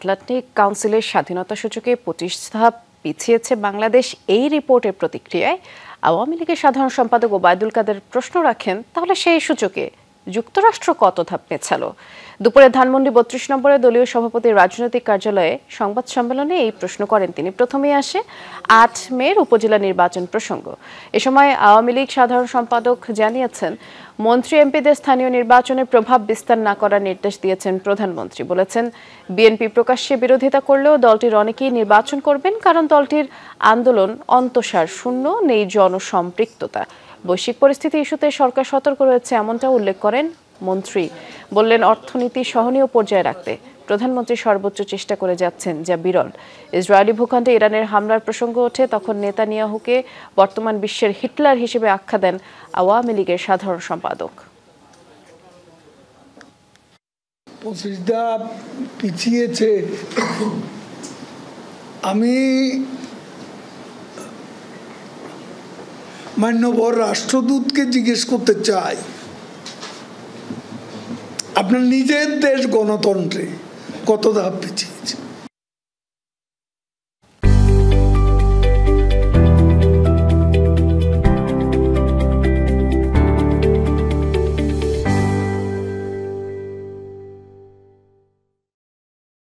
Atlantic কাউন্সিলের স্বাধীনতা সূচকে ২৫ ধাপ পিছিয়েছে বাংলাদেশ। এই রিপোর্টের প্রতিক্রিয়ায় আওয়ামী লীগের সাধারণ সম্পাদক ওবায়দুল কাদের প্রশ্ন রাখেন, তাহলে সেই সূচকে যুক্তরাষ্ট্র কত ধাপ পেছালো? দুপুরে ধানমন্ডি ৩২ নম্বরে দলীয় সভাপতির রাজনৈতিক কার্যালয়ে সংবাদ সম্মেলনে এই প্রশ্ন করেন তিনি। প্রথমেই আসে ৮ মের উপজেলা নির্বাচন প্রসঙ্গ। এ সময় আওয়ামী লীগ সাধারণ সম্পাদক জানিয়েছেন, মন্ত্রী এমপিদের স্থানীয় নির্বাচনে প্রভাব বিস্তার না করার নির্দেশ দিয়েছেন প্রধানমন্ত্রী। বলেছেন, বিএনপি প্রকাশ্যে বিরোধিতা করলেও দলটির অনেকেই নির্বাচন করবেন, কারণ দলটির আন্দোলন অন্তঃসার শূন্য, নেই জনসম্পৃক্ততা। বৈশ্বিক পরিস্থিতি ইস্যুতে সরকার সতর্ক রয়েছে এমনটা উল্লেখ করেন মন্ত্রী। বললেন, অর্থনীতি সহনীয় পর্যায়ে রাখতে প্রধানমন্ত্রী সর্বোচ্চ চেষ্টা করে যাচ্ছেন, যা বিরল। ইসরায়েলি ভূখণ্ডে ইরানের হামলার প্রসঙ্গ ওঠে, তখন নেতানিয়াহুকে বর্তমান বিশ্বের হিটলার হিসেবে আখ্যা দেন আওয়ামী লীগের সাধারণ সম্পাদক। ২৫ ধাপ পিছিয়েছে। আমি মান্যবর রাষ্ট্রদূতকে জিজ্ঞেস করতে চাই, আপনার নিজের দেশ গণতন্ত্রে কত ধাপ পিছিয়ে?